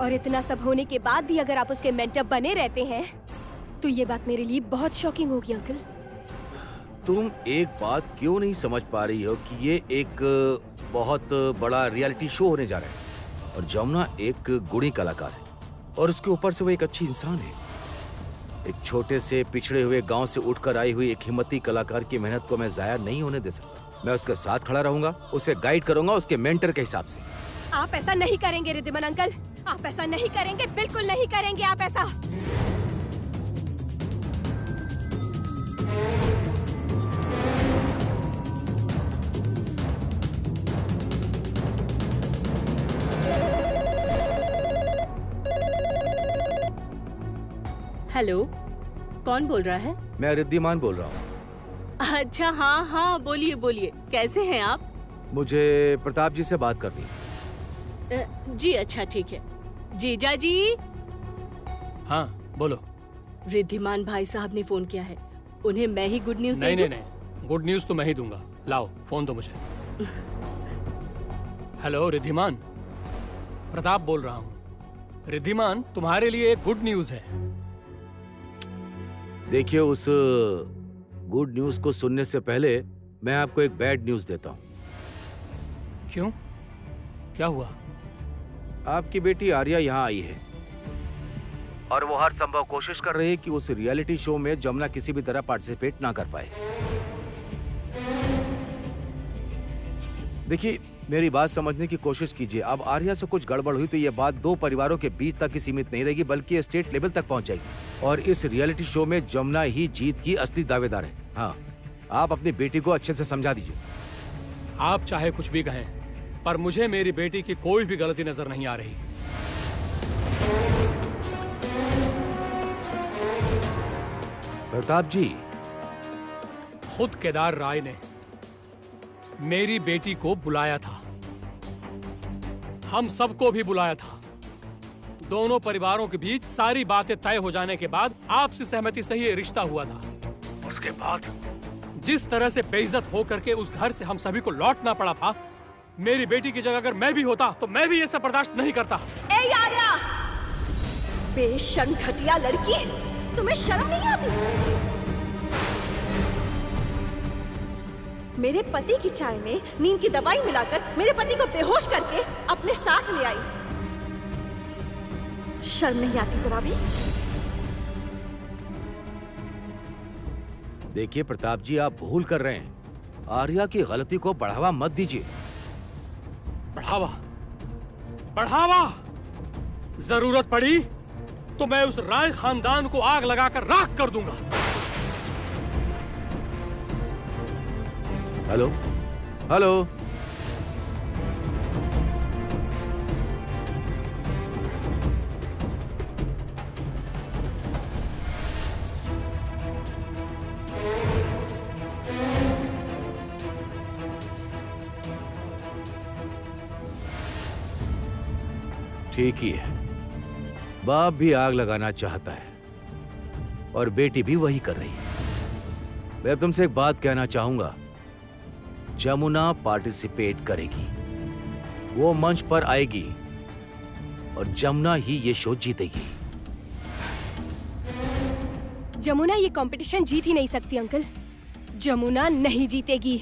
और इतना सब होने के बाद भी अगर आप उसके मेंटर बने रहते हैं तो ये बात मेरे लिए बहुत शॉकिंग होगी अंकल। तुम एक बात क्यों नहीं समझ पा रही हो कि ये एक बहुत बड़ा रियलिटी शो होने जा रहा है और जमुना एक गुणी कलाकार है और उसके ऊपर से वो एक अच्छी इंसान है। एक छोटे से पिछड़े हुए गांव से उठकर आई हुई एक हिम्मती कलाकार की मेहनत को मैं जाया नहीं होने दे सकता। मैं उसके साथ खड़ा रहूंगा, उसे गाइड करूंगा उसके मेंटर के हिसाब से। आप ऐसा नहीं करेंगे रिद्धिमान अंकल, आप ऐसा नहीं करेंगे, बिल्कुल नहीं करेंगे आप ऐसा। हेलो, कौन बोल रहा है? मैं रिद्धिमान बोल रहा हूँ। अच्छा, हाँ हाँ, बोलिए बोलिए, कैसे हैं आप? मुझे प्रताप जी से बात करनी है। जी अच्छा, ठीक है। जीजा जी। हाँ बोलो। रिद्धिमान भाई साहब ने फोन किया है, उन्हें मैं ही गुड न्यूज नहीं नहीं नहीं, गुड न्यूज तो मैं ही दूंगा। लाओ फोन दो मुझे। हेलो रिद्धिमान, प्रताप बोल रहा हूँ। रिद्धिमान, तुम्हारे लिए एक गुड न्यूज है। देखिए, उस गुड न्यूज को सुनने से पहले मैं आपको एक बैड न्यूज देता हूँ। क्यों, क्या हुआ? आपकी बेटी आर्या यहाँ आई है और वो हर संभव कोशिश कर रही है कि उस रियलिटी शो में जमुना किसी भी तरह पार्टिसिपेट ना कर पाए। देखिए, मेरी बात समझने की कोशिश कीजिए। अब आर्या से कुछ गड़बड़ हुई तो ये बात दो परिवारों के बीच तक ही सीमित नहीं रहेगी, बल्कि स्टेट लेवल तक पहुंच जाएगी और इस रियलिटी शो में जमुना ही जीत की असली दावेदार है। हाँ, आप अपनी बेटी को अच्छे से समझा दीजिए। आप चाहे कुछ भी कहें, पर मुझे मेरी बेटी की कोई भी गलती नजर नहीं आ रही। प्रताप जी, खुद केदार राय ने मेरी बेटी को बुलाया था, हम सबको भी बुलाया था। दोनों परिवारों के बीच सारी बातें तय हो जाने के बाद आपसी सहमति से ही रिश्ता हुआ था। उसके बाद जिस तरह से बेइज्जत होकर के उस घर से हम सभी को लौटना पड़ा था, मेरी बेटी की जगह अगर मैं भी होता तो मैं भी ये सब बर्दाश्त नहीं करता। ए आर्या, बेशर्म घटिया लड़की, तुम्हें शर्म नहीं आती? मेरे पति की चाय में नींद की दवाई मिलाकर मेरे पति को बेहोश करके अपने साथ ले आई। शर्म नहीं आती जरा भी? देखिए प्रताप जी, आप भूल कर रहे हैं। आर्या की गलती को बढ़ावा मत दीजिए। बढ़ावा? बढ़ावा? जरूरत पड़ी तो मैं उस राय खानदान को आग लगाकर राख कर दूंगा। हेलो हेलो, ठीक ही है। बाप भी आग लगाना चाहता है और बेटी भी वही कर रही है। मैं तुमसे एक बात कहना चाहूंगा, जमुना पार्टिसिपेट करेगी, वो मंच पर आएगी और जमुना ही ये शो जीतेगी। जमुना ये कंपटीशन जीत ही नहीं सकती अंकल। जमुना नहीं जीतेगी,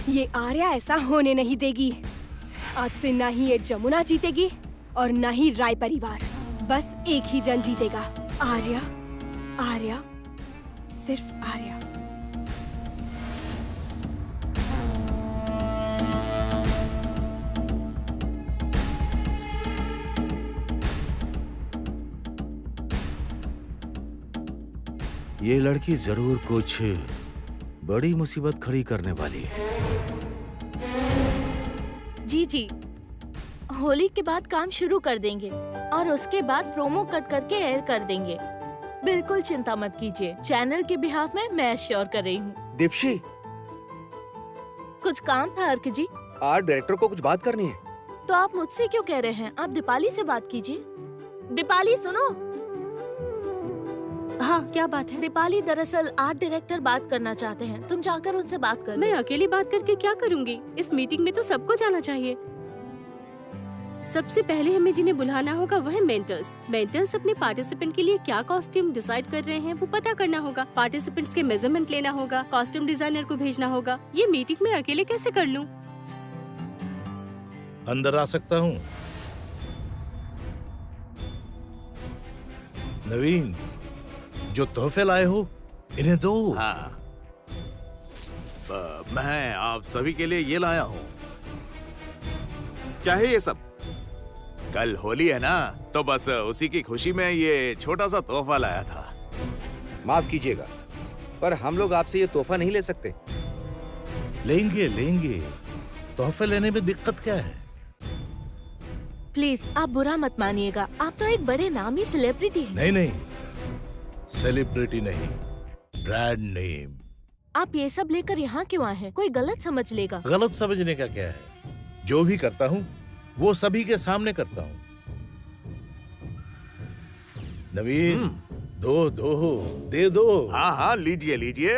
ये आर्या ऐसा होने नहीं देगी। आज से ना ही ये जमुना जीतेगी और ना ही राय परिवार। बस एक ही जन जीतेगा, आर्या। आर्या, सिर्फ आर्या। ये लड़की जरूर कुछ बड़ी मुसीबत खड़ी करने वाली है। जी जी, होली के बाद काम शुरू कर देंगे और उसके बाद प्रोमो कट करके एयर कर देंगे। बिल्कुल चिंता मत कीजिए, चैनल के बिहाफ में मैं एश्योर कर रही हूँ। दीप्शी, कुछ काम था अर्क जी? आर्ट डायरेक्टर को कुछ बात करनी है। तो आप मुझसे क्यों कह रहे हैं? आप दीपाली से बात कीजिए। दीपाली सुनो। हाँ, क्या बात है? दीपाली, दरअसल आर्ट डायरेक्टर बात करना चाहते हैं, तुम जाकर उनसे बात कर लो। मैं अकेली बात करके क्या करूँगी? इस मीटिंग में तो सबको जाना चाहिए। सबसे पहले हमें जिन्हें बुलाना होगा वह है मेंटर्स। मेंटर्स अपने पार्टिसिपेंट के लिए क्या कॉस्ट्यूम डिसाइड कर रहे हैं वो पता करना होगा। पार्टिसिपेंट्स के मेजरमेंट लेना होगा, कॉस्ट्यूम डिजाइनर को भेजना होगा। ये मीटिंग मैं अकेले कैसे कर लूं? अंदर आ सकता हूँ? नवीन, जो तोहफे लाए हो इन्हें दो। हाँ, मैं आप सभी के लिए ये लाया हूँ। क्या है ये सब? कल होली है ना, तो बस उसी की खुशी में ये छोटा सा तोहफा लाया था। माफ कीजिएगा, पर हम लोग आपसे ये तोहफा नहीं ले सकते। लेंगे लेंगे, तोहफे लेने में दिक्कत क्या है? प्लीज आप बुरा मत मानिएगा, आप तो एक बड़े नामी सेलिब्रिटी हैं। नहीं नहीं, सेलिब्रिटी नहीं, ब्रांड नेम। आप ये सब लेकर यहाँ क्यों आए हैं? कोई गलत समझ लेगा। गलत समझने का क्या है? जो भी करता हूँ वो सभी के सामने करता हूँ। नवीन, दो दे दो। हाँ हाँ, लीजिए लीजिए।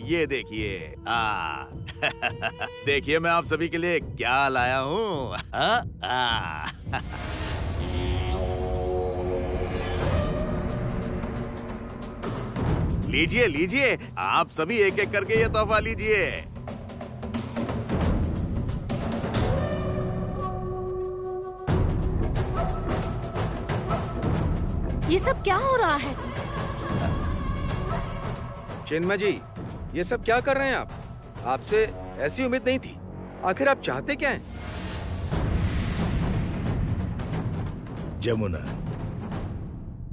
ये देखिए। देखिए मैं आप सभी के लिए क्या लाया हूँ। लीजिए लीजिए, आप सभी एक एक करके ये तोहफा लीजिए। ये सब क्या हो रहा है? चिन्मय जी, ये सब क्या कर रहे हैं आप? आपसे ऐसी उम्मीद नहीं थी। आखिर आप चाहते क्या हैं?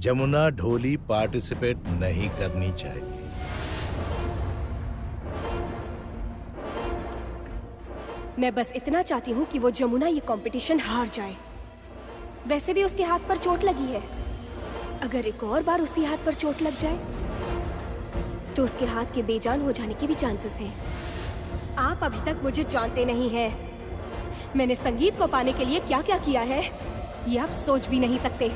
जमुना ढोली पार्टिसिपेट नहीं करनी चाहिए। मैं बस इतना चाहती हूँ कि वो जमुना ये कंपटीशन हार जाए। वैसे भी उसके हाथ पर चोट लगी है। अगर एक और बार उसी हाथ पर चोट लग जाए तो उसके हाथ के बेजान हो जाने के भी चांसेस हैं। आप अभी तक मुझे जानते नहीं हैं। मैंने संगीत को पाने के लिए क्या क्या किया है ये आप सोच भी नहीं सकते।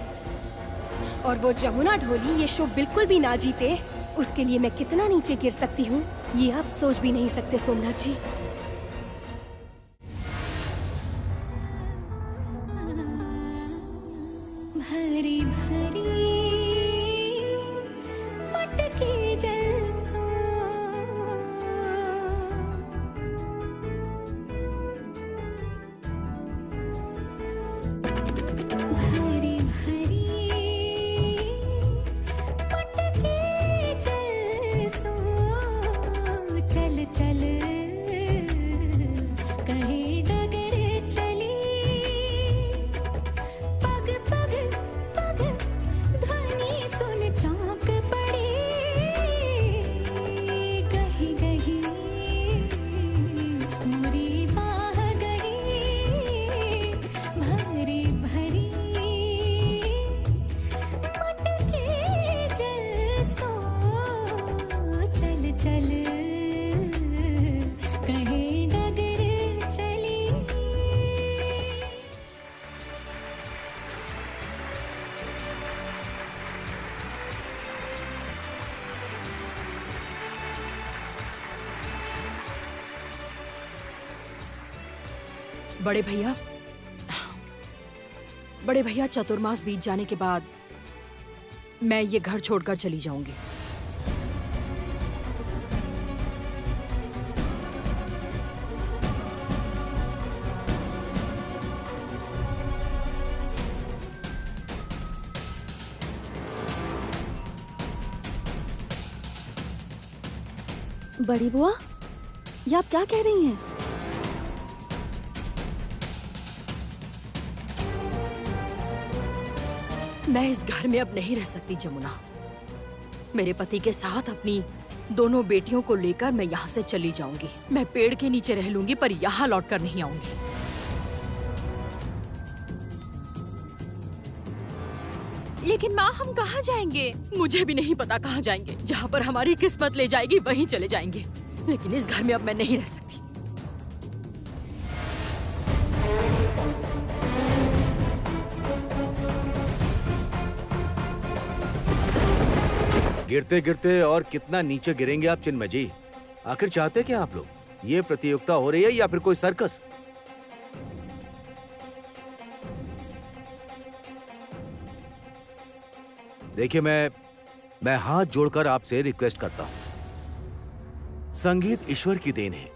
और वो जमुना ढोली ये शो बिल्कुल भी ना जीते, उसके लिए मैं कितना नीचे गिर सकती हूँ ये आप सोच भी नहीं सकते सोमनाथ जी। भरी भरी मटकी जलसों भरी भरी मटकी जलसों चल चल कहे डगर चली पग पग पग ध्वनि सुन चौंक पड़ी गही गही मोरी बाह गही भरी भरी मटके जलसों चल चल कहे डगर चली। बड़े भैया चतुर्मास बीत जाने के बाद मैं ये घर छोड़कर चली जाऊंगी। बड़ी बुआ, ये आप क्या कह रही हैं? मैं इस घर में अब नहीं रह सकती जमुना। मेरे पति के साथ अपनी दोनों बेटियों को लेकर मैं यहाँ से चली जाऊंगी। मैं पेड़ के नीचे रह लूंगी पर यहाँ लौटकर नहीं आऊंगी। लेकिन माँ, हम कहाँ जाएंगे? मुझे भी नहीं पता कहाँ जाएंगे। जहाँ पर हमारी किस्मत ले जाएगी वहीं चले जाएंगे। लेकिन इस घर में अब मैं नहीं रह सकती। गिरते गिरते और कितना नीचे गिरेंगे आप चिन्मय जी? आखिर चाहते क्या आप लोग? ये प्रतियोगिता हो रही है या फिर कोई सर्कस? देखिए, मैं हाथ जोड़कर आपसे रिक्वेस्ट करता हूं। संगीत ईश्वर की देन है,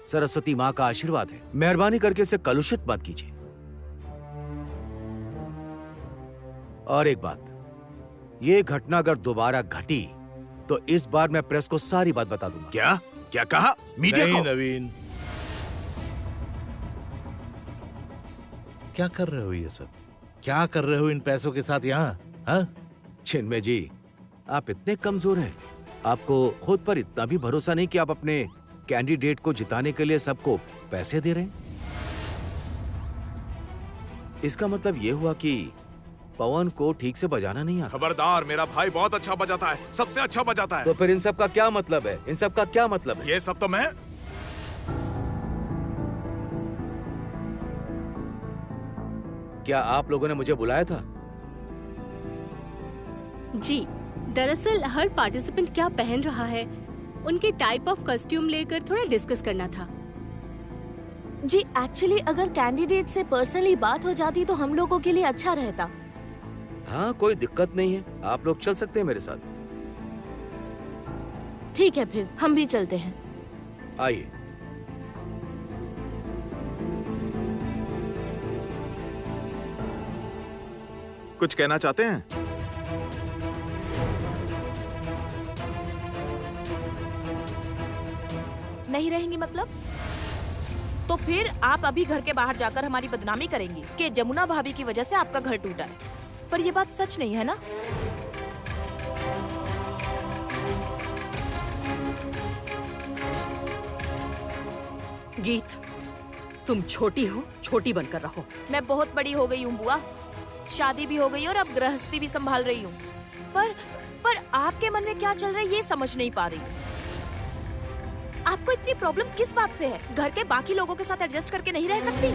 सरस्वती माँ का आशीर्वाद है। मेहरबानी करके इसे कलुषित मत कीजिए। और एक बात, ये घटना अगर दोबारा घटी तो इस बार मैं प्रेस को सारी बात बता दूंगा। क्या क्या कहा? मीडिया नहीं को? नवीन, क्या कर रहे हो ये सब? क्या कर रहे हो इन पैसों के साथ यहाँ? हाँ? चिन्मय जी, आप इतने कमजोर हैं, आपको खुद पर इतना भी भरोसा नहीं कि आप अपने कैंडिडेट को जिताने के लिए सबको पैसे दे रहे हैं? इसका मतलब यह हुआ कि पवन को ठीक से बजाना नहीं आता। खबरदार, मेरा भाई बहुत अच्छा बजाता है, सबसे अच्छा बजाता है। तो फिर इन सब का क्या मतलब है? इन सब का क्या मतलब है? ये सब तो मैं क्या आप लोगों ने मुझे बुलाया था? जी, दरअसल हर पार्टिसिपेंट क्या पहन रहा है, उनके टाइप ऑफ कॉस्ट्यूम लेकर थोड़ा डिस्कस करना था। जी एक्चुअली अगर कैंडिडेट से पर्सनली बात हो जाती तो हम लोगों के लिए अच्छा रहता। हाँ, कोई दिक्कत नहीं है, आप लोग चल सकते हैं मेरे साथ। ठीक है, फिर हम भी चलते हैं। आइए। कुछ कहना चाहते हैं? नहीं रहेंगी मतलब? तो फिर आप अभी घर के बाहर जाकर हमारी बदनामी करेंगी कि जमुना भाभी की वजह से आपका घर टूटा है। पर ये बात सच नहीं है ना? गीत, तुम छोटी हो, छोटी बनकर रहो। मैं बहुत बड़ी हो गई हूँ बुआ, शादी भी हो गई और अब गृहस्थी भी संभाल रही हूँ। पर आपके मन में क्या चल रहा है ये समझ नहीं पा रही। आपको इतनी प्रॉब्लम किस बात से है? घर के बाकी लोगों के साथ एडजस्ट करके नहीं रह सकती?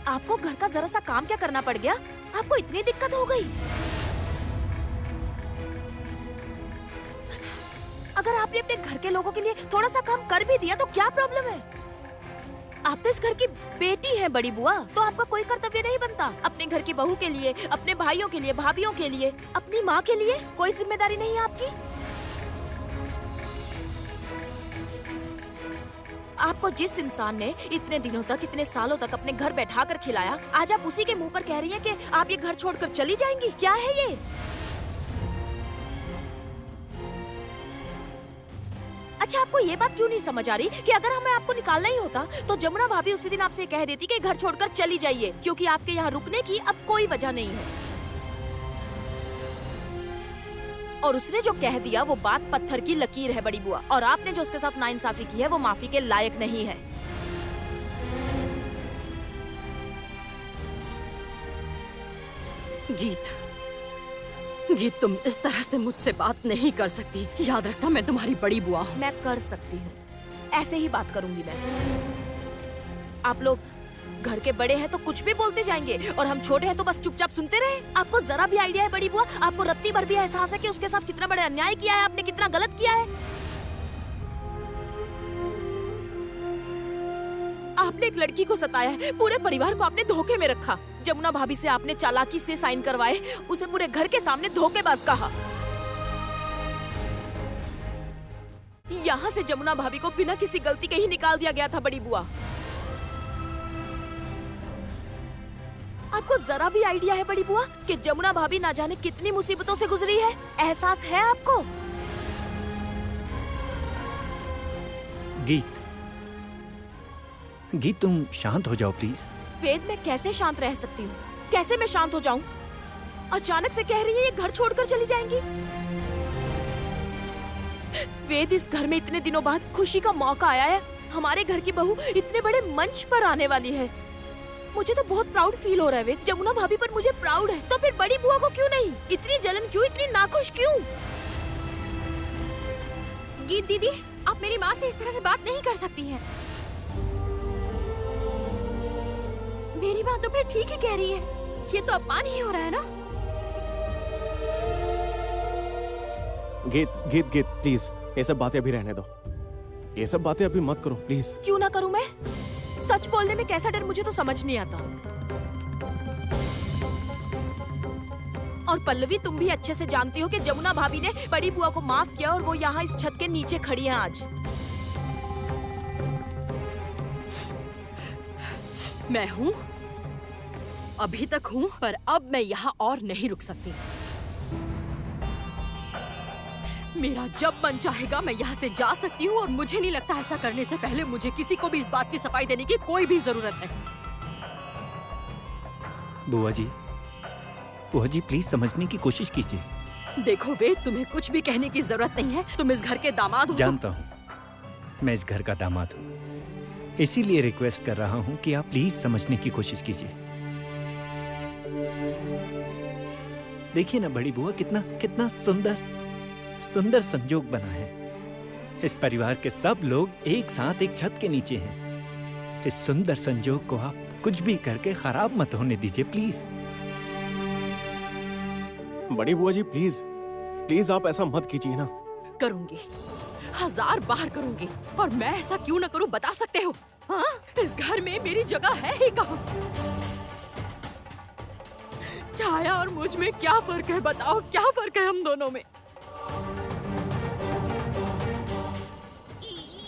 आपको घर का जरा सा काम क्या करना पड़ गया? आपको इतनी दिक्कत हो गई? अगर आपने अपने घर के लोगों के लिए थोड़ा सा काम कर भी दिया तो क्या प्रॉब्लम है? आप तो इस घर की बेटी हैं बड़ी बुआ, तो आपका कोई कर्तव्य नहीं बनता अपने घर की बहू के लिए, अपने भाइयों के लिए, भाभियों के लिए, अपनी माँ के लिए? कोई जिम्मेदारी नहीं है आपकी? आपको जिस इंसान ने इतने दिनों तक, इतने सालों तक अपने घर बैठा कर खिलाया, आज आप उसी के मुंह पर कह रही हैं कि आप ये घर छोड़कर चली जाएंगी? क्या है ये? अच्छा, आपको ये बात क्यों नहीं समझ आ रही कि अगर हमें आपको निकालना ही होता तो जमुना भाभी उसी दिन आपसे कह देती कि घर छोड़कर चली जाइए, क्योंकि आपके यहाँ रुकने की अब कोई वजह नहीं है। और उसने जो कह दिया वो बात पत्थर की लकीर है बड़ी बुआ, और आपने जो उसके साथ नाइंसाफी की है वो माफी के लायक नहीं है। गीत, तुम इस तरह से मुझसे बात नहीं कर सकती। याद रखना, मैं तुम्हारी बड़ी बुआ हूँ। मैं कर सकती हूँ, ऐसे ही बात करूंगी मैं। आप लोग घर के बड़े हैं तो कुछ भी बोलते जाएंगे और हम छोटे हैं तो बस चुपचाप सुनते रहे। आपको जरा भी आइडिया है बड़ी बुआ? आपको रत्ती भर भी एहसास है कि उसके साथ कितना बड़ा अन्याय किया है आपने, कितना गलत किया है? आपने एक लड़की को सताया है, पूरे परिवार को आपने धोखे में रखा। जमुना भाभी से आपने चालाकी से साइन करवाए, उसे पूरे घर के सामने धोखेबाज कहा। यहाँ से जमुना भाभी को बिना किसी गलती के ही निकाल दिया गया था बड़ी बुआ। आपको जरा भी आइडिया है बड़ी बुआ कि जमुना भाभी ना जाने कितनी मुसीबतों से गुजरी है? एहसास है आपको? गीत, तुम शांत हो जाओ प्लीज। वेद, मैं कैसे शांत रह सकती हूँ? कैसे मैं शांत हो जाऊँ? अचानक से कह रही है ये घर छोड़कर चली जाएंगी। वेद, इस घर में इतने दिनों बाद खुशी का मौका आया है, हमारे घर की बहू इतने बड़े मंच पर आने वाली है। मुझे तो बहुत प्राउड फील हो रहा है वेद। जमुना भाभी पर मुझे प्राउड है, तो फिर बड़ी बुआ को क्यों नहीं? इतनी जलन क्यों, इतनी नाखुश क्यों? गीत दीदी, आप मेरी माँ से इस तरह से बात नहीं कर सकती हैं। मेरी माँ तो फिर ठीक ही कह रही है, ये तो अपमान ही हो रहा है ना। गीत प्लीज, ये सब बातें अभी रहने दो। ये सब बातें अभी मत करो प्लीज। क्यों ना करूं मैं? सच बोलने में कैसा डर मुझे तो समझ नहीं आता। और पल्लवी तुम भी अच्छे से जानती हो कि जमुना भाभी ने बड़ी बुआ को माफ किया और वो यहाँ इस छत के नीचे खड़ी है आज। मैं हूँ, अभी तक हूँ, पर अब मैं यहाँ और नहीं रुक सकती। मेरा जब मन चाहेगा मैं यहाँ से जा सकती हूँ और मुझे नहीं लगता ऐसा करने से पहले मुझे किसी को भी इस बात की सफाई देने की कोई भी जरूरत है। बुआ जी प्लीज समझने की कोशिश कीजिए। देखो वेद, तुम्हें कुछ भी कहने की जरूरत नहीं है। तुम इस घर के दामाद हो। जानता हूँ, मैं इस घर का दामाद हूँ, इसीलिए रिक्वेस्ट कर रहा हूँ कि आप प्लीज समझने की कोशिश कीजिए। देखिए ना बड़ी बुआ, कितना सुंदर संजोग बना है। इस परिवार के सब लोग एक साथ एक छत के नीचे हैं। इस सुंदर संजोग को आप कुछ भी करके खराब मत होने दीजिए प्लीज। बड़ी बुआ जी प्लीज आप ऐसा मत कीजिए ना। करूंगी, 1000 बार करूंगी। और मैं ऐसा क्यों ना करूं, बता सकते हो? हाँ? इस घर में मेरी जगह है ही कहाँ? छाया और मुझ में क्या फर्क है, बताओ क्या फर्क है हम दोनों में?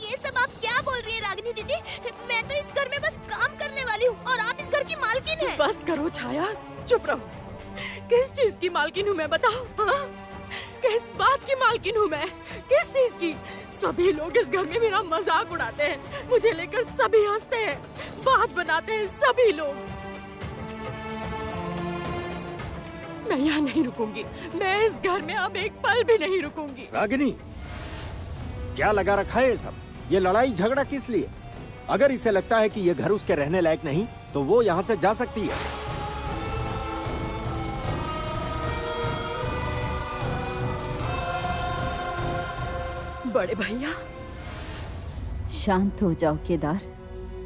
ये सब आप क्या बोल रही है रागिनी दीदी? मैं तो इस घर में बस काम करने वाली हूँ और आप इस घर की मालकिन हैं। बस करो छाया, चुप रहो। किस चीज की मालकिन हूँ मैं, बताओ? हाँ? किस बात की मालकिन हूँ मैं? किस चीज की? सभी लोग इस घर में मेरा मजाक उड़ाते हैं, मुझे लेकर सभी हंसते हैं, बात बनाते हैं सभी लोग। मैं यहाँ नहीं रुकूंगी, मैं इस घर में अब एक पल भी नहीं रुकूंगी। रागिनी, क्या लगा रखा है ये सब? ये लड़ाई झगड़ा किस लिए? अगर इसे लगता है कि ये घर उसके रहने लायक नहीं तो वो यहाँ से जा सकती है। बड़े भैया, शांत हो जाओ केदार,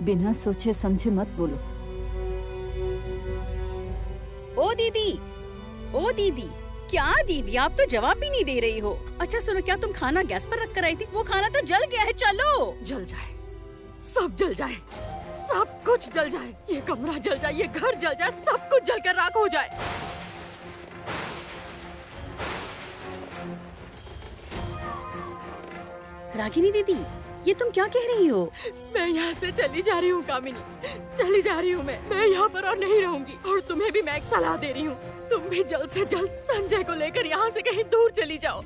बिना सोचे समझे मत बोलो। ओ दीदी, क्या दीदी आप तो जवाब भी नहीं दे रही हो। अच्छा सुनो, क्या तुम खाना गैस पर रख कर आई थी? वो खाना तो जल गया है, चलो। जल जाए, सब जल जाए, सब कुछ जल जाए, ये कमरा जल जाए, ये घर जल जाए, सब कुछ जलकर राख हो जाए। रागिनी दीदी, ये तुम क्या कह रही हो? मैं यहाँ से चली जा रही हूँ कामिनी, चली जा रही हूँ मैं यहाँ पर और नहीं रहूंगी। और तुम्हें भी मैं एक सलाह दे रही हूँ, तुम भी जल्द से जल्द संजय को लेकर यहाँ से कहीं दूर चली जाओ।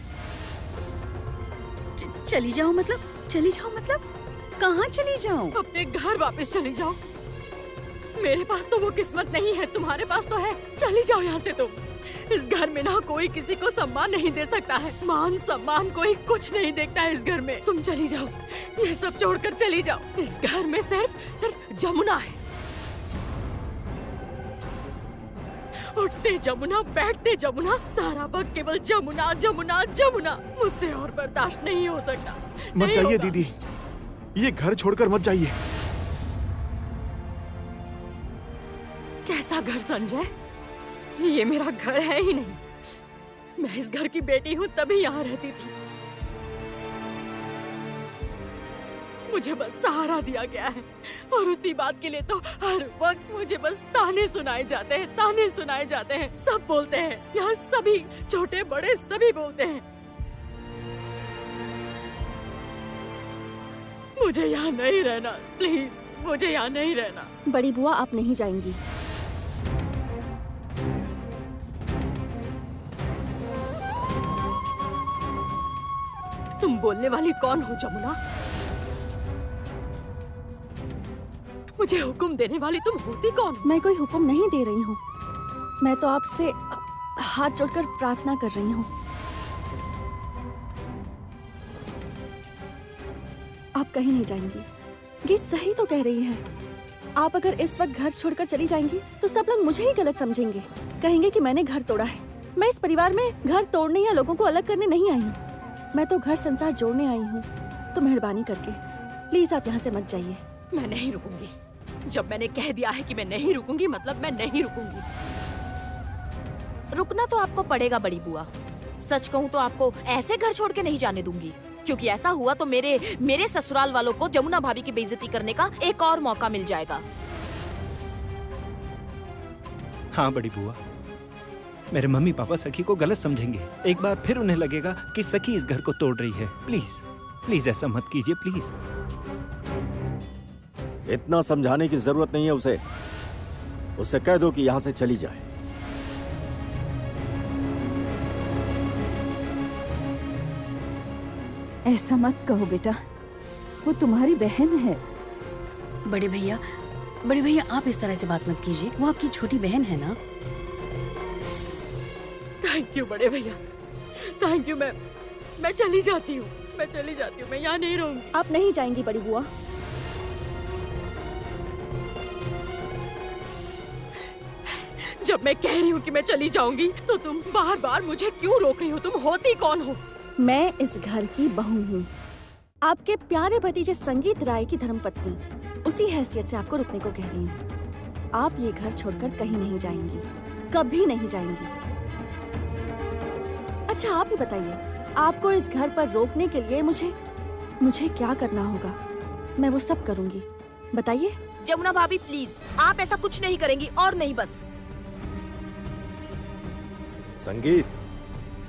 चली जाओ मतलब कहाँ चली जाओ? अपने घर वापस चली जाओ। मेरे पास तो वो किस्मत नहीं है, तुम्हारे पास तो है। चली जाओ यहाँ से तुम। इस घर में ना कोई किसी को सम्मान नहीं दे सकता है, मान सम्मान कोई कुछ नहीं देखता है इस घर में। तुम चली जाओ, ये सब छोड़कर चली जाओ। इस घर में सिर्फ जमुना है। उठते जमुना, बैठते जमुना, सारा वक्त केवल जमुना जमुना जमुना। मुझसे और बर्दाश्त नहीं हो सकता। मत जाइए दीदी, ये घर छोड़कर मत जाइए। कैसा घर संजय? ये मेरा घर है ही नहीं। मैं इस घर की बेटी हूँ, तभी यहाँ रहती थी। मुझे बस सहारा दिया गया है और उसी बात के लिए तो हर वक्त मुझे बस ताने सुनाए जाते हैं, ताने सुनाए जाते हैं। सब बोलते हैं, यहाँ सभी छोटे बड़े सभी बोलते हैं। मुझे यहाँ नहीं रहना, प्लीज मुझे यहाँ नहीं रहना। बड़ी बुआ, आप नहीं जाएंगी। तुम बोलने वाली कौन हो जमुना? मुझे हुक्म देने वाली तुम होती कौन? मैं कोई हुक्म नहीं दे रही हूँ, मैं तो आपसे हाथ जोड़कर प्रार्थना कर रही हूँ। आप कहीं नहीं जाएंगी। गीत सही तो कह रही है। आप अगर इस वक्त घर छोड़कर चली जाएंगी तो सब लोग मुझे ही गलत समझेंगे, कहेंगे कि मैंने घर तोड़ा है। मैं इस परिवार में घर तोड़ने या लोगों को अलग करने नहीं आई हूँ, मैं तो घर संसार जोड़ने आई हूँ। तो मेहरबानी करके प्लीज आप यहाँ से मत जाइए। मैं नहीं रुकूंगी। जब मैंने कह दिया है कि मैं नहीं रुकूंगी, मतलब मैं नहीं रुकूंगी। रुकना तो आपको पड़ेगा बड़ी बुआ। सच कहूँ तो आपको ऐसे घर छोड़ के नहीं जाने दूंगी, क्योंकि ऐसा हुआ तो मेरे ससुराल वालों को जमुना भाभी की बेइज्जती करने का एक और मौका मिल जाएगा। हाँ बड़ी बुआ, मेरे मम्मी पापा सखी को गलत समझेंगे। एक बार फिर उन्हें लगेगा कि सखी इस घर को तोड़ रही है। प्लीज प्लीज ऐसा मत कीजिए प्लीज। इतना समझाने की जरूरत नहीं है उसे। उससे कह दो कि यहाँ से चली जाए। ऐसा मत कहो बेटा, वो तुम्हारी बहन है। बड़े भैया आप इस तरह से बात मत कीजिए, वो आपकी छोटी बहन है ना। थैंक यू बड़े भैया, थैंक यू। मैं चली जाती हूँ, मैं यहाँ नहीं रहूंगी। आप नहीं जाएंगी बड़ी बुआ? जब मैं कह रही हूँ कि मैं चली जाऊंगी तो तुम बार बार मुझे क्यों रोक रही हो? तुम होती कौन हो? मैं इस घर की बहू हूँ, आपके प्यारे भतीजे संगीत राय की धर्मपत्नी। उसी हैसियत से आपको रुकने को कह रही हूँ। आप ये घर छोड़कर कहीं नहीं जाएंगी, कभी नहीं जाएंगी। अच्छा आप ही बताइए, आपको इस घर पर रोकने के लिए मुझे क्या करना होगा? मैं वो सब करूंगी, बताइए। जमुना भाभी प्लीज, आप ऐसा कुछ नहीं करेंगी और नहीं बस।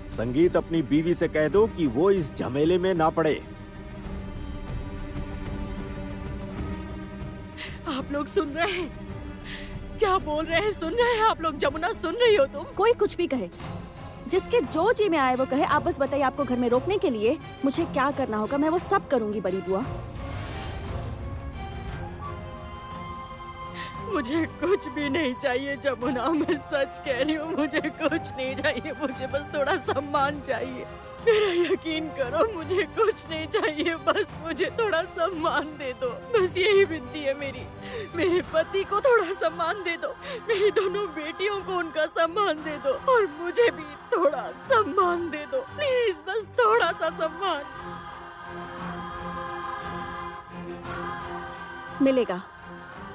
संगीत अपनी बीवी से कह दो कि वो इस झमेले में ना पड़े। आप लोग सुन रहे हैं? क्या बोल रहे हैं? सुन रहे हैं आप लोग? जमुना सुन रही हो तुम? कोई कुछ भी कहे, जिसके जो जी में आए वो कहे। आप बस बताइए, आपको घर में रोकने के लिए मुझे क्या करना होगा? मैं वो सब करूंगी बड़ी बुआ। मुझे कुछ भी नहीं चाहिए जमुना, मैं सच कह रही हूँ। मुझे कुछ नहीं चाहिए, मुझे बस थोड़ा सम्मान चाहिए। मेरा यकीन करो, मुझे कुछ नहीं चाहिए, बस मुझे थोड़ा सम्मान दे दो। बस यही विनती है मेरी। मेरे पति को थोड़ा सम्मान दे दो, मेरी दोनों बेटियों को उनका सम्मान दे दो, और मुझे भी थोड़ा सम्मान दे दो प्लीज, बस थोड़ा सा सम्मान। मिलेगा,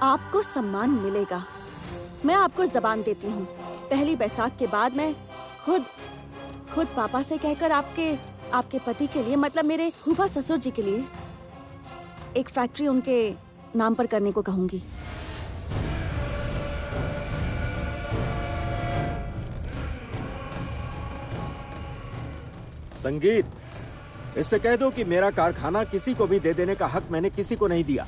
आपको सम्मान मिलेगा। मैं आपको जबान देती हूँ, पहली बैसाख के बाद मैं खुद पापा से कहकर आपके पति के लिए, मतलब मेरे फूफा ससुर जी के लिए एक फैक्ट्री उनके नाम पर करने को कहूंगी। संगीत, इससे कह दो कि मेरा कारखाना किसी को भी दे देने का हक मैंने किसी को नहीं दिया,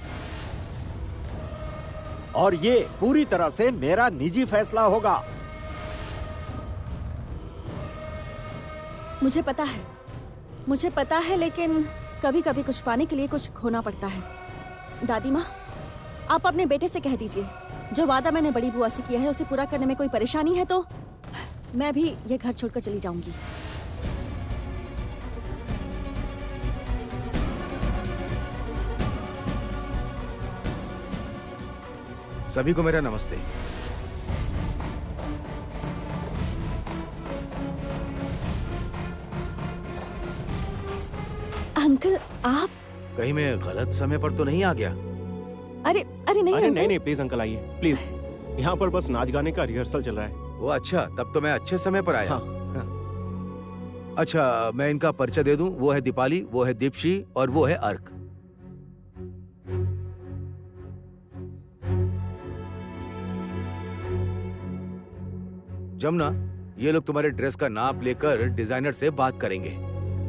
और ये पूरी तरह से मेरा निजी फैसला होगा। मुझे पता है, लेकिन कभी कभी कुछ पाने के लिए कुछ खोना पड़ता है। दादी माँ, आप अपने बेटे से कह दीजिए, जो वादा मैंने बड़ी बुआ से किया है उसे पूरा करने में कोई परेशानी है तो मैं भी ये घर छोड़कर चली जाऊंगी। सभी को मेरा नमस्ते। अंकल, आप कहीं मैं गलत समय पर तो नहीं आ गया? अरे नहीं अरे अंकल। नहीं प्लीज अंकल आइए प्लीज। यहाँ पर बस नाच गाने का रिहर्सल चल रहा है। वो अच्छा, तब तो मैं अच्छे समय पर आया। हाँ। अच्छा, मैं इनका परिचय दे दूं। वो है दीपाली, वो है दीप्शी और वो है अर्क। जमुना, ये लोग तुम्हारे ड्रेस का नाप लेकर डिजाइनर से बात करेंगे।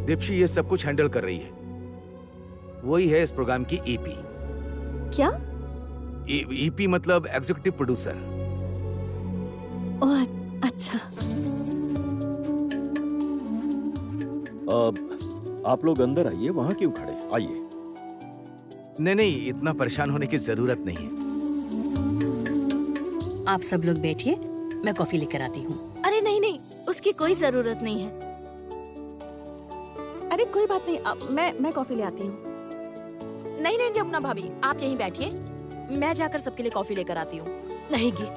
दीप्शी ये सब कुछ हैंडल कर रही है, वही है इस प्रोग्राम की ईपी। क्या? ईपी मतलब एग्जीक्यूटिव प्रोड्यूसर। ओह अच्छा। आप लोग अंदर आइए, वहाँ क्यों खड़े? आइए। नहीं, इतना परेशान होने की जरूरत नहीं है। आप सब लोग बैठिए, मैं कॉफी लेकर आती हूँ। अरे नहीं, उसकी कोई जरूरत नहीं है। अरे कोई बात नहीं, मैं कॉफी ले आती हूँ। नहीं जमुना भाभी, आप यहीं बैठिए, मैं जाकर सबके लिए कॉफी लेकर आती हूँ। नहीं गीत,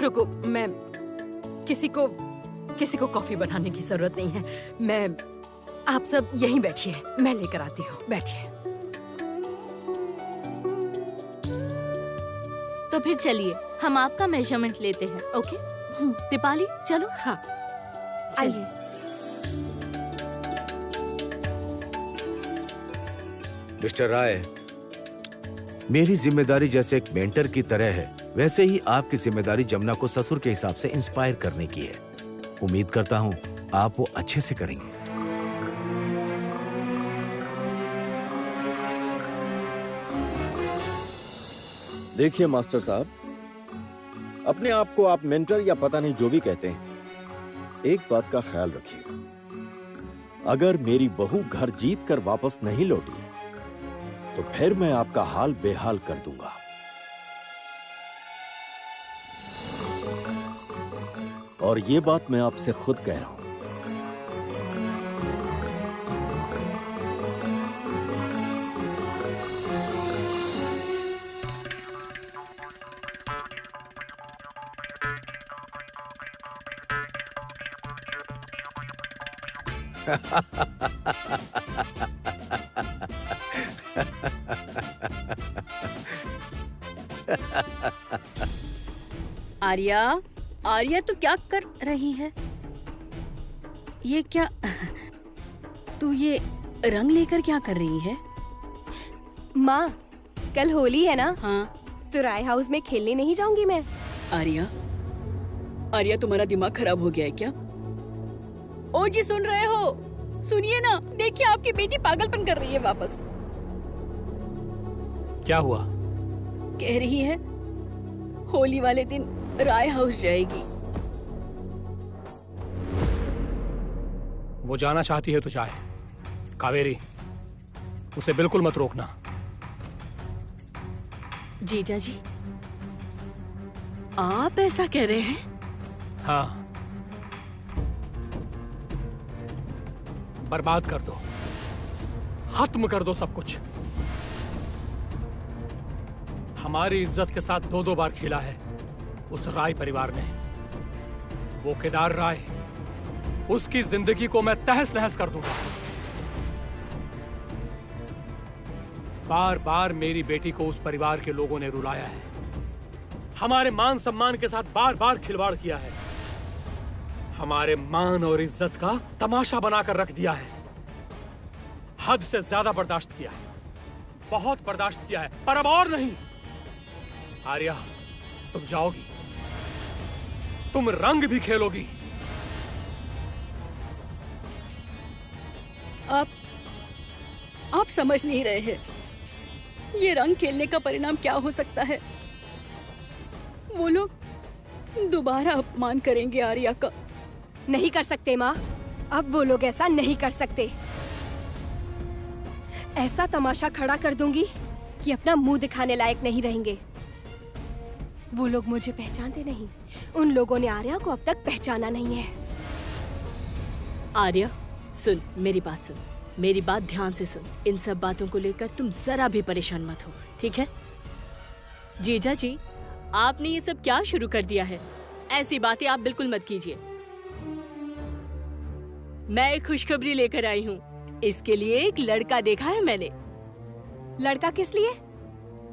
रुको, मैं किसी को कॉफी बनाने की जरूरत नहीं है। आप सब यहीं बैठिए, मैं लेकर आती हूँ, बैठिए। तो फिर चलिए हम आपका मेजरमेंट लेते हैं। ओके दीपाली चलो। हाँ आइए। मिस्टर राय, मेरी जिम्मेदारी जैसे एक मेंटर की तरह है, वैसे ही आपकी जिम्मेदारी जमुना को ससुर के हिसाब से इंस्पायर करने की है। उम्मीद करता हूँ आप वो अच्छे से करेंगे। देखिए मास्टर साहब, अपने आप को आप मेंटर या पता नहीं जो भी कहते हैं, एक बात का ख्याल रखिए, अगर मेरी बहू घर जीत कर वापस नहीं लौटी तो फिर मैं आपका हाल बेहाल कर दूंगा। और ये बात मैं आपसे खुद कह रहा हूं। आर्या, आर्या तू क्या कर रही है? ये क्या, तू ये रंग लेकर क्या कर रही है? माँ, कल होली है ना? हाँ। तो राय हाउस में खेलने नहीं जाऊंगी मैं। आर्या, आर्या तुम्हारा दिमाग खराब हो गया है क्या? ओ जी सुन रहे हो? सुनिए ना, देखिए आपकी बेटी पागलपन कर रही है वापस। क्या हुआ? कह रही है होली वाले दिन राय हाउस जाएगी। वो जाना चाहती है तो जाए। कावेरी, उसे बिल्कुल मत रोकना। जीजा जी, आप ऐसा कह रहे हैं? हाँ, बर्बाद कर दो, खत्म कर दो सब कुछ। हमारी इज्जत के साथ 2-2 बार खेला है उस राय परिवार ने। वो केदार राय, उसकी जिंदगी को मैं तहस नहस कर दूंगा। बार बार मेरी बेटी को उस परिवार के लोगों ने रुलाया है, हमारे मान सम्मान के साथ बार बार खिलवाड़ किया है, हमारे मान और इज्जत का तमाशा बनाकर रख दिया है। हद से ज्यादा बर्दाश्त किया है, बहुत बर्दाश्त किया है, पर अब और नहीं। आर्या, तुम जाओगी, तुम रंग भी खेलोगी। आप समझ नहीं रहे हैं ये रंग खेलने का परिणाम क्या हो सकता है। वो लोग दोबारा अपमान करेंगे आर्या का। नहीं कर सकते माँ, अब वो लोग ऐसा नहीं कर सकते। ऐसा तमाशा खड़ा कर दूंगी कि अपना मुंह दिखाने लायक नहीं रहेंगे। वो लोग मुझे पहचानते नहीं, उन लोगों ने आर्या को अब तक पहचाना नहीं है। आर्या सुन, मेरी बात सुन, मेरी बात ध्यान से सुन। इन सब बातों को लेकर तुम जरा भी परेशान मत हो, ठीक है? जीजा जी, आपने ये सब क्या शुरू कर दिया है? ऐसी बातें आप बिल्कुल मत कीजिए। मैं एक खुशखबरी लेकर आई हूँ। इसके लिए एक लड़का देखा है मैंने। लड़का किस लिए?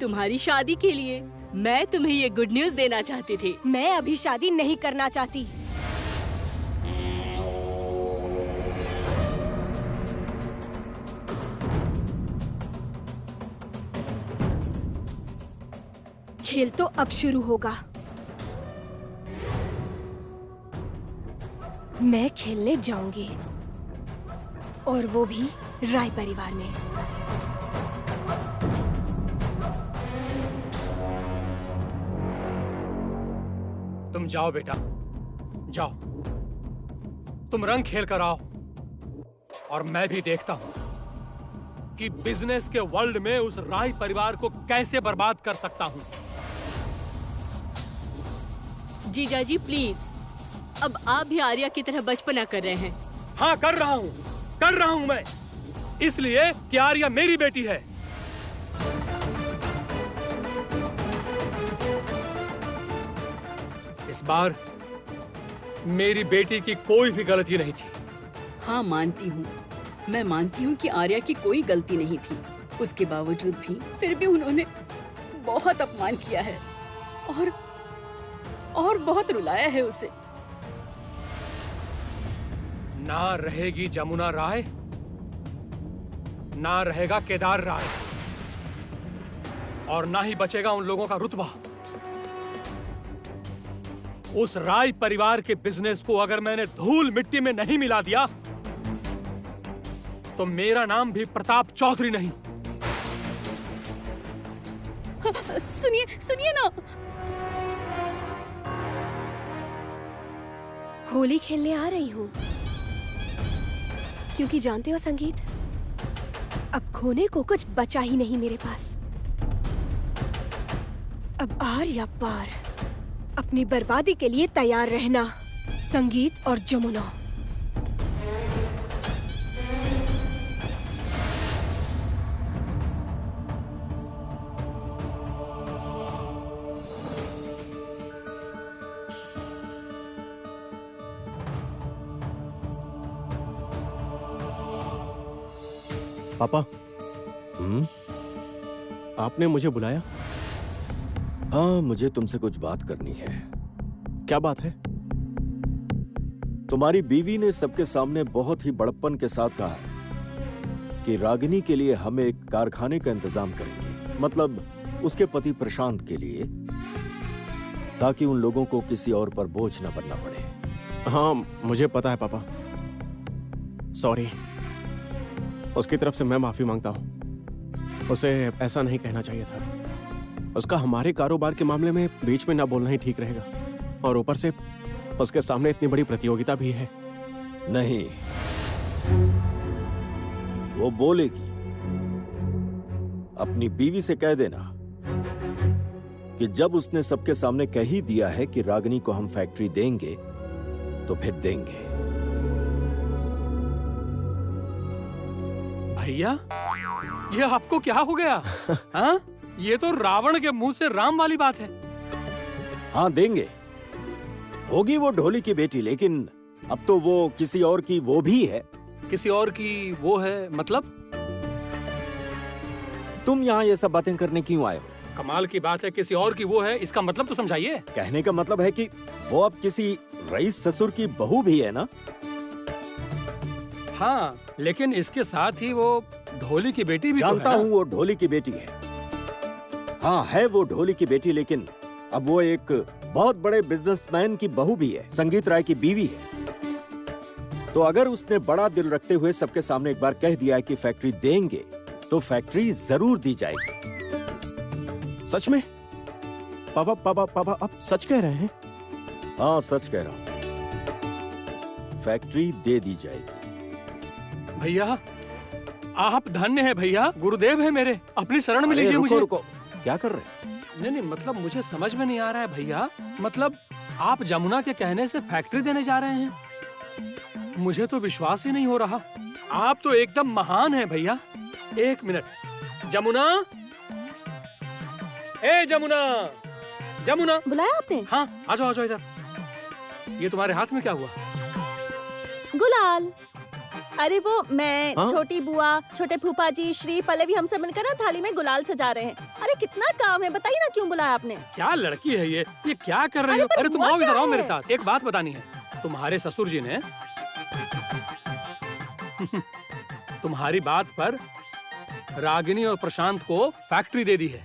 तुम्हारी शादी के लिए। मैं तुम्हें ये गुड न्यूज देना चाहती थी। मैं अभी शादी नहीं करना चाहती। खेल तो अब शुरू होगा। मैं खेलने जाऊंगी, और वो भी राय परिवार में। तुम जाओ बेटा, जाओ, तुम रंग खेल कर आओ, और मैं भी देखता हूं कि बिजनेस के वर्ल्ड में उस राय परिवार को कैसे बर्बाद कर सकता हूं। जीजा जी प्लीज, अब आप भी आर्या की तरह बचपना कर रहे हैं। हाँ, कर रहा हूं मैं, इसलिए कि आर्या मेरी बेटी है। इस बार मेरी बेटी की कोई भी गलती नहीं थी। हाँ मानती हूँ, मैं मानती हूँ कि आर्या की कोई गलती नहीं थी। उसके बावजूद भी फिर भी उन्होंने बहुत अपमान किया है और बहुत रुलाया है उसे। ना रहेगी जमुना राय, ना रहेगा केदार राय। और ना ही बचेगा उन लोगों का रुतबा। उस राय परिवार के बिजनेस को अगर मैंने धूल मिट्टी में नहीं मिला दिया तो मेरा नाम भी प्रताप चौधरी नहीं। सुनिए सुनिए ना। होली खेलने आ रही हूँ क्योंकि जानते हो संगीत, अब खोने को कुछ बचा ही नहीं मेरे पास। अब आर या पार अपनी बर्बादी के लिए तैयार रहना, संगीत और जमुना। पापा, आपने मुझे बुलाया? हाँ, मुझे तुमसे कुछ बात करनी है। क्या बात है? तुम्हारी बीवी ने सबके सामने बहुत ही बड़प्पन के साथ कहा है कि रागिनी के लिए हम एक कारखाने का इंतजाम करेंगे, मतलब उसके पति प्रशांत के लिए, ताकि उन लोगों को किसी और पर बोझ न बनना पड़े। हाँ, मुझे पता है पापा। सॉरी, उसकी तरफ से मैं माफी मांगता हूँ। उसे ऐसा नहीं कहना चाहिए था। उसका हमारे कारोबार के मामले में बीच में ना बोलना ही ठीक रहेगा, और ऊपर से उसके सामने इतनी बड़ी प्रतियोगिता भी है। नहीं, वो बोलेगी। अपनी बीवी से कह देना कि जब उसने सबके सामने कह ही दिया है कि रागिनी को हम फैक्ट्री देंगे तो फिर देंगे। भैया, ये आपको क्या हो गया? हाँ? ये तो रावण के मुंह से राम वाली बात है। हाँ, देंगे। होगी वो ढोली की बेटी, लेकिन अब तो वो किसी और की वो भी है। किसी और की वो है मतलब? तुम यहाँ ये सब बातें करने क्यों आए हो? कमाल की बात है, किसी और की वो है, इसका मतलब तो समझाइए। कहने का मतलब है कि वो अब किसी रईस ससुर की बहू भी है ना? हाँ, लेकिन इसके साथ ही वो ढोली की बेटी भी जानता हूँ वो ढोली की बेटी है। हाँ, है वो ढोली की बेटी, लेकिन अब वो एक बहुत बड़े बिजनेसमैन की बहू भी है, संगीत राय की बीवी है। तो अगर उसने बड़ा दिल रखते हुए सबके सामने एक बार कह दिया है कि फैक्ट्री देंगे, तो फैक्ट्री जरूर दी जाएगी। सच में? पापा पापा पापा, आप सच कह रहे हैं? हाँ, सच कह रहा हूँ। फैक्ट्री दे दी जाएगी। भैया, आप धन्य हैं भैया, गुरुदेव है मेरे, अपनी शरण में लीजिए मुझे। रुको, क्या कर रहे हैं? नहीं, मतलब मुझे समझ में नहीं आ रहा है भैया। मतलब आप जमुना के कहने से फैक्ट्री देने जा रहे हैं? मुझे तो विश्वास ही नहीं हो रहा। आप तो एकदम महान हैं भैया। एक मिनट, जमुना, ए जमुना, जमुना। बुलाया आपने? हाँ, आ जाओ इधर। ये तुम्हारे हाथ में क्या हुआ? गुलाल। अरे वो मैं, हाँ? छोटी बुआ, छोटे फूफा जी, श्री, पल्लवी, हम सब मिलकर ना थाली में गुलाल सजा रहे हैं। अरे कितना काम है, बताइए ना क्यों बुलाया आपने? क्या लड़की है ये क्या कर रही हो? अरे तुम आओ इधर, आओ मेरे साथ। एक बात बतानी है। तुम्हारे ससुर जी ने तुम्हारी बात पर रागिनी और प्रशांत को फैक्ट्री दे दी है।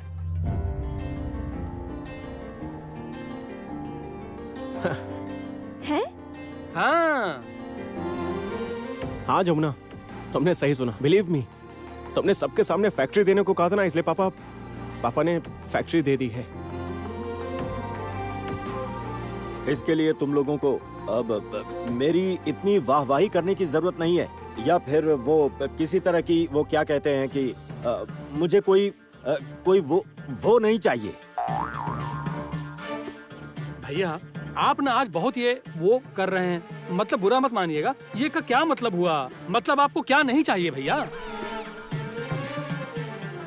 हैं? हाँ। हाँ जमुना, तुमने सही सुना। बिलीव मी, तुमने सबके सामने फैक्ट्री देने को कहा था ना, इसलिए पापा ने फैक्ट्री दे दी है। इसके लिए तुम लोगों को अब मेरी इतनी वाहवाही करने की जरूरत नहीं है, या फिर वो किसी तरह की वो क्या कहते हैं कि मुझे कोई वो नहीं चाहिए। भैया, आप ना आज बहुत ये वो कर रहे हैं, मतलब बुरा मत मानिएगा। ये का क्या मतलब हुआ? मतलब आपको क्या नहीं चाहिए भैया?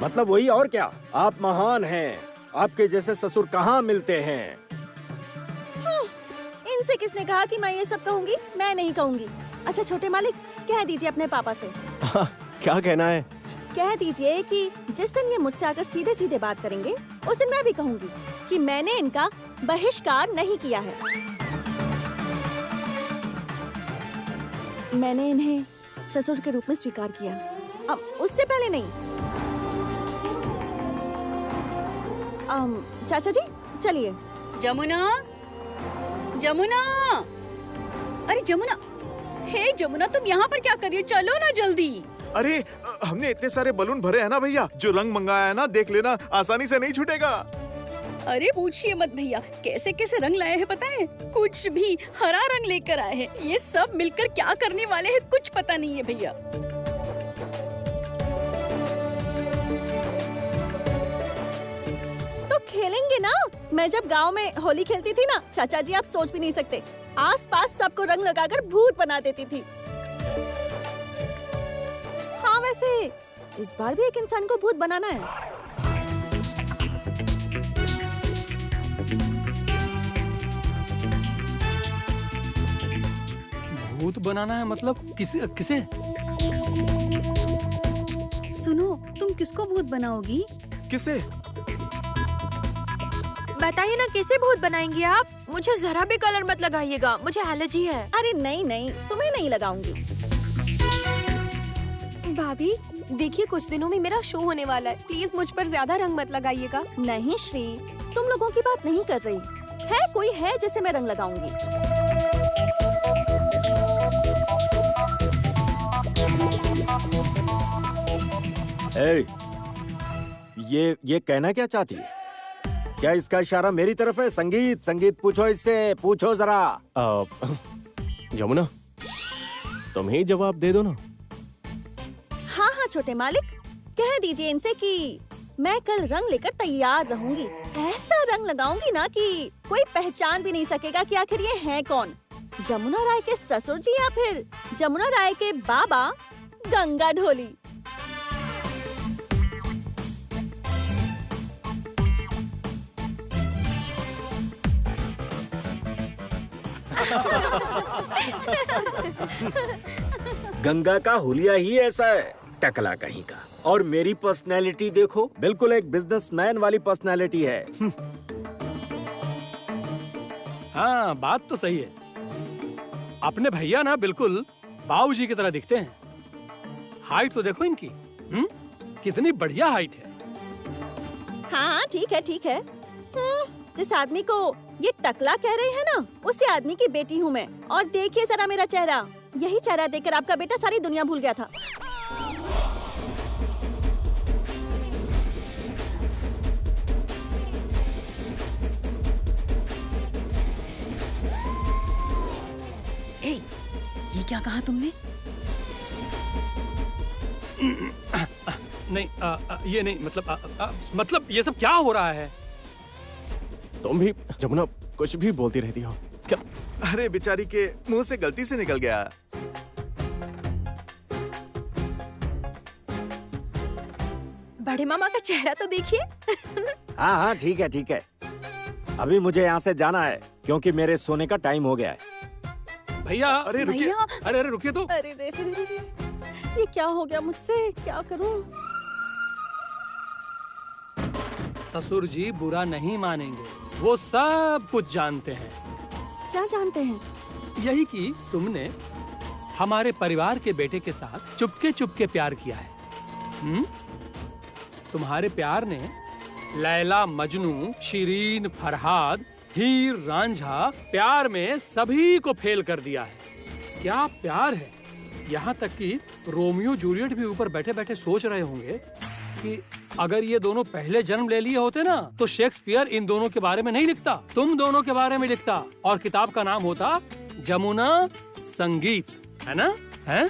मतलब वही और क्या, आप महान हैं। आपके जैसे ससुर कहाँ मिलते हैं? इनसे किसने कहा कि मैं ये सब कहूँगी? मैं नहीं कहूँगी। अच्छा छोटे मालिक, कह दीजिए अपने पापा से। क्या कहना है? कह दीजिए कि जिस दिन ये मुझसे आकर सीधे सीधे बात करेंगे, उस दिन मैं भी कहूँगी कि मैंने इनका बहिष्कार नहीं किया है। मैंने इन्हें ससुर के रूप में स्वीकार किया, अब उससे पहले नहीं। चाचा जी चलिए। जमुना, जमुना, अरे जमुना, हे जमुना, तुम यहाँ पर क्या कर रही हो? चलो ना जल्दी। अरे हमने इतने सारे बलून भरे हैं ना भैया, जो रंग मंगाया है ना, देख लेना, आसानी से नहीं छूटेगा। अरे पूछिए मत भैया, कैसे कैसे रंग लाए हैं पता है? कुछ भी हरा रंग लेकर आए हैं। ये सब मिलकर क्या करने वाले हैं कुछ पता नहीं है भैया। तो खेलेंगे ना। मैं जब गांव में होली खेलती थी ना चाचा जी, आप सोच भी नहीं सकते, आसपास सबको रंग लगाकर भूत बना देती थी। हाँ वैसे इस बार भी एक इंसान को भूत बनाना है। भूत बनाना है मतलब किसे? सुनो, तुम किसको भूत बनाओगी? किसे? बताइए ना, कैसे भूत बनाएंगे आप? मुझे जरा भी कलर मत लगाइएगा, मुझे एलर्जी है। अरे नहीं नहीं, तुम्हें नहीं लगाऊंगी। भाभी देखिए, कुछ दिनों में मेरा शो होने वाला है, प्लीज मुझ पर ज्यादा रंग मत लगाइएगा। नहीं श्री, तुम लोगों की बात नहीं कर रही है। कोई है जिसे मैं रंग लगाऊंगी? ये कहना क्या चाहती है? क्या इसका इशारा मेरी तरफ है? संगीत पूछो इससे, पूछो जरा। जमुना तुम ही जवाब दे दो ना। हाँ छोटे मालिक, कह दीजिए इनसे कि मैं कल रंग लेकर तैयार रहूंगी। ऐसा रंग लगाऊंगी ना कि कोई पहचान भी नहीं सकेगा कि आखिर ये है कौन, जमुना राय के ससुर जी या फिर जमुना राय के बाबा गंगा ढोली। गंगा का हुलिया ही ऐसा है, टकला कहीं का। और मेरी पर्सनैलिटी देखो, बिल्कुल एक बिजनेसमैन वाली पर्सनैलिटी है। हाँ बात तो सही है। अपने भैया ना बिल्कुल बाबूजी की तरह दिखते हैं। हाइट तो देखो इनकी, कितनी बढ़िया हाइट है। हाँ ठीक है। जिस आदमी को ये टकला कह रहे हैं ना, उसी आदमी की बेटी हूँ मैं। और देखिए जरा मेरा चेहरा, यही चेहरा देखकर आपका बेटा सारी दुनिया भूल गया था। ए, ये क्या कहा तुमने? नहीं ये नहीं, मतलब ये सब क्या हो रहा है? तुम भी जमुना कुछ भी बोलती रहती हो क्या? अरे बेचारी के मुंह से गलती से निकल गया। बड़े मामा का चेहरा तो देखिए। हाँ ठीक है। अभी मुझे यहाँ से जाना है क्योंकि मेरे सोने का टाइम हो गया है। भैया अरे रुकिए, अरे रुकिए तो। अरे ये क्या हो गया मुझसे, क्या करूं? ससुर जी बुरा नहीं मानेंगे, वो सब कुछ जानते हैं। क्या जानते हैं? यही कि तुमने हमारे परिवार के बेटे के साथ चुपके प्यार किया है। तुम्हारे प्यार ने लैला मजनू, शिरीन फरहाद, हीर रांझा, प्यार में सभी को फेल कर दिया है। क्या प्यार है! यहाँ तक कि रोमियो जूलियट भी ऊपर बैठे बैठे सोच रहे होंगे कि अगर ये दोनों पहले जन्म ले लिए होते ना, तो शेक्सपियर इन दोनों के बारे में नहीं लिखता, तुम दोनों के बारे में लिखता, और किताब का नाम होता जमुना संगीत, है ना? है?